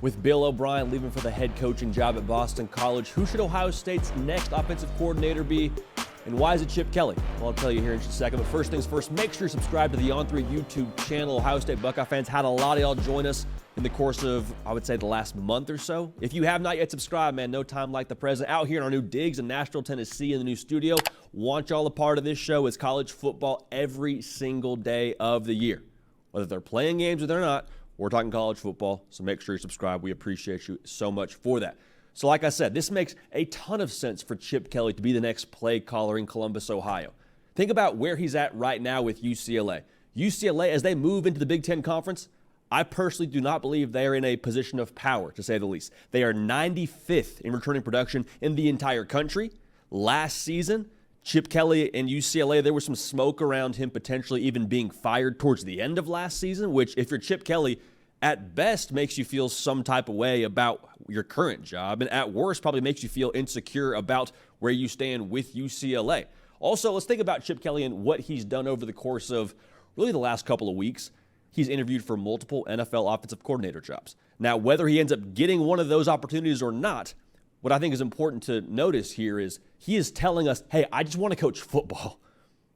With Bill O'Brien leaving for the head coaching job at Boston College, who should Ohio State's next offensive coordinator be? And why is it Chip Kelly? Well, I'll tell you here in just a second. But first things first, make sure you subscribe to the On3 YouTube channel. Ohio State Buckeye fans had a lot of y'all join us in the course of, I would say, the last month or so. If you have not yet subscribed, man, no time like the present. Out here in our new digs in Nashville, Tennessee in the new studio. Want y'all a part of this show. It's college football every single day of the year. Whether they're playing games or they're not, we're talking college football, so make sure you subscribe. We appreciate you so much for that. So like I said, this makes a ton of sense for Chip Kelly to be the next play caller in Columbus, Ohio. Think about where he's at right now with UCLA. UCLA, as they move into the Big Ten Conference, I personally do not believe they are in a position of power, to say the least. They are 95th in returning production in the entire country. Last season, Chip Kelly and UCLA, there was some smoke around him potentially even being fired towards the end of last season, which if you're Chip Kelly, at best makes you feel some type of way about your current job, and at worst probably makes you feel insecure about where you stand with UCLA. Also, let's think about Chip Kelly and what he's done over the course of really the last couple of weeks. He's interviewed for multiple NFL offensive coordinator jobs. Now, whether he ends up getting one of those opportunities or not, what I think is important to notice here is he is telling us, hey, I just want to coach football.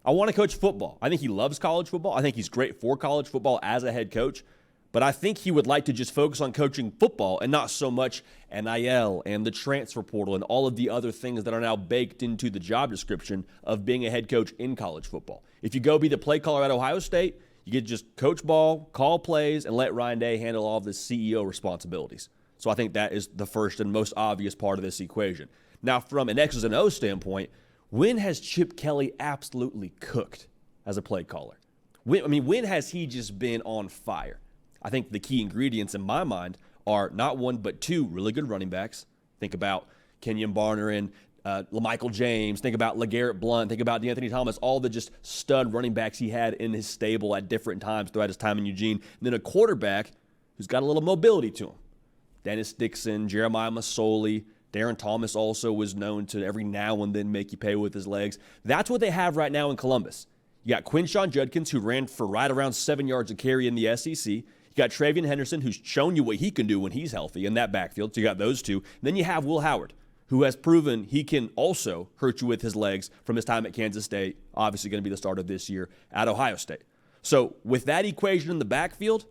I want to coach football. I think he loves college football. I think he's great for college football as a head coach. But I think he would like to just focus on coaching football and not so much NIL and the transfer portal and all of the other things that are now baked into the job description of being a head coach in college football. If you go be the play caller at Ohio State, you get to just coach ball, call plays, and let Ryan Day handle all of the CEO responsibilities. So I think that is the first and most obvious part of this equation. Now, from an X's and O's standpoint, when has Chip Kelly absolutely cooked as a play caller? When has he just been on fire? I think the key ingredients in my mind are not one but two really good running backs. Think about Kenyon Barner and LaMichael James. Think about LeGarrette Blount. Think about DeAnthony Thomas, all the just stud running backs he had in his stable at different times throughout his time in Eugene. And then a quarterback who's got a little mobility to him. Dennis Dixon, Jeremiah Masoli, Darren Thomas also was known to every now and then make you pay with his legs. That's what they have right now in Columbus. You got Quinshon Judkins, who ran for right around 7 yards a carry in the SEC. You got Travion Henderson, who's shown you what he can do when he's healthy in that backfield. So you got those two. And then you have Will Howard, who has proven he can also hurt you with his legs from his time at Kansas State, obviously going to be the starter this year at Ohio State. So with that equation in the backfield,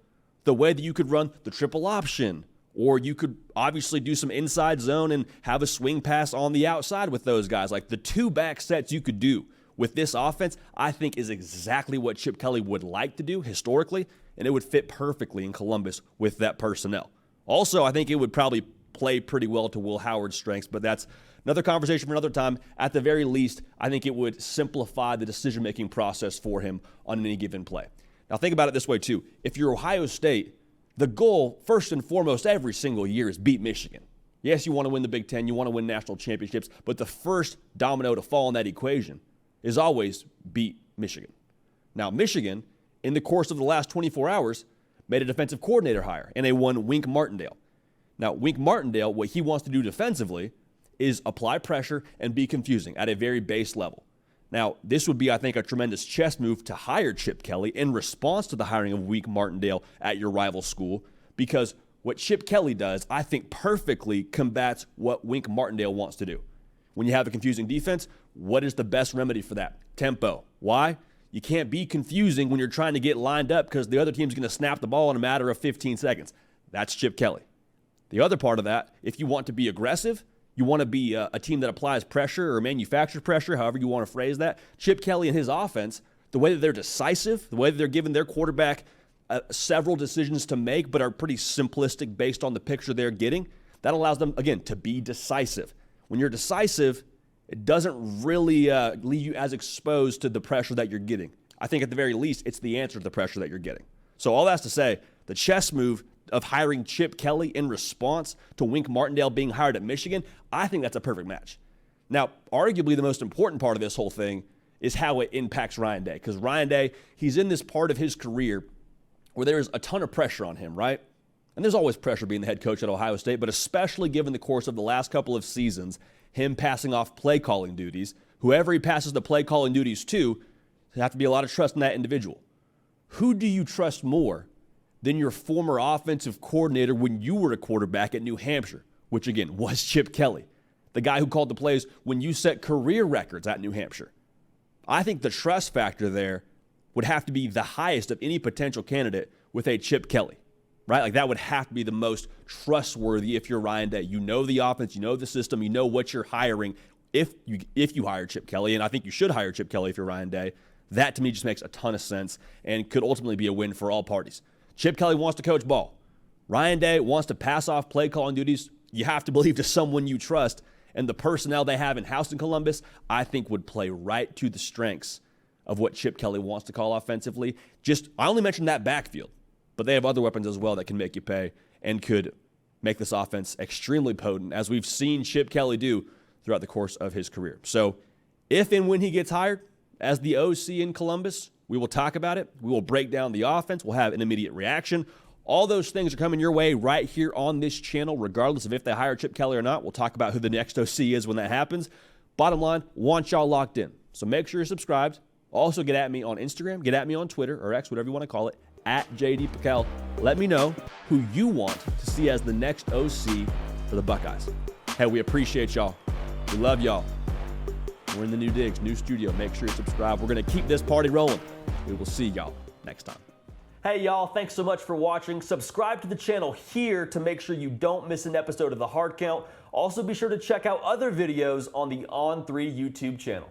the way that you could run the triple option, or you could obviously do some inside zone and have a swing pass on the outside with those guys. Like the two back sets you could do with this offense, I think is exactly what Chip Kelly would like to do historically, and it would fit perfectly in Columbus with that personnel. Also, I think it would probably play pretty well to Will Howard's strengths, but that's another conversation for another time. At the very least, I think it would simplify the decision-making process for him on any given play. Now, think about it this way, too. If you're Ohio State, the goal, first and foremost, every single year is beat Michigan. Yes, you want to win the Big Ten, you want to win national championships, but the first domino to fall in that equation is always beat Michigan. Now, Michigan, in the course of the last 24 hours, made a defensive coordinator hire, and they won Wink Martindale. Now, Wink Martindale, what he wants to do defensively is apply pressure and be confusing at a very base level. Now, this would be, I think, a tremendous chess move to hire Chip Kelly in response to the hiring of Wink Martindale at your rival school, because what Chip Kelly does, I think, perfectly combats what Wink Martindale wants to do. When you have a confusing defense, what is the best remedy for that? Tempo. Why? You can't be confusing when you're trying to get lined up because the other team's going to snap the ball in a matter of 15 seconds. That's Chip Kelly. The other part of that, if you want to be aggressive, you want to be a team that applies pressure or manufactures pressure, however you want to phrase that, Chip Kelly and his offense, the way that they're decisive, the way that they're giving their quarterback several decisions to make but are pretty simplistic based on the picture they're getting, that allows them, again, to be decisive. When you're decisive, it doesn't really leave you as exposed to the pressure that you're getting. I think at the very least, it's the answer to the pressure that you're getting. So all that's to say, the chess move of hiring Chip Kelly in response to Wink Martindale being hired at Michigan, I think that's a perfect match. Now, arguably the most important part of this whole thing is how it impacts Ryan Day. Because Ryan Day, he's in this part of his career where there's a ton of pressure on him, right? And there's always pressure being the head coach at Ohio State, but especially given the course of the last couple of seasons, him passing off play calling duties, whoever he passes the play calling duties to, there have to be a lot of trust in that individual. Who do you trust more than your former offensive coordinator when you were a quarterback at New Hampshire, which again was Chip Kelly, the guy who called the plays when you set career records at New Hampshire. I think the trust factor there would have to be the highest of any potential candidate with a Chip Kelly, right? Like that would have to be the most trustworthy if you're Ryan Day. You know the offense, you know the system, you know what you're hiring. If you hire Chip Kelly, and I think you should hire Chip Kelly if you're Ryan Day, that to me just makes a ton of sense and could ultimately be a win for all parties. Chip Kelly wants to coach ball. Ryan Day wants to pass off play calling duties. You have to believe to someone you trust, and the personnel they have in-house in Columbus, I think would play right to the strengths of what Chip Kelly wants to call offensively. I only mentioned that backfield, but they have other weapons as well that can make you pay and could make this offense extremely potent, as we've seen Chip Kelly do throughout the course of his career. So if and when he gets hired as the OC in Columbus, we will talk about it. We will break down the offense. We'll have an immediate reaction. All those things are coming your way right here on this channel, regardless of if they hire Chip Kelly or not. We'll talk about who the next OC is when that happens. Bottom line, want y'all locked in. So make sure you're subscribed. Also, get at me on Instagram, get at me on Twitter, or X, whatever you want to call it, at JD Pickell. Let me know who you want to see as the next OC for the Buckeyes. Hey, we appreciate y'all. We love y'all. We're in the new digs, new studio. Make sure you subscribe. We're going to keep this party rolling. We will see y'all next time. Hey, y'all. Thanks so much for watching. Subscribe to the channel here to make sure you don't miss an episode of The Hard Count. Also, be sure to check out other videos on the On3 YouTube channel.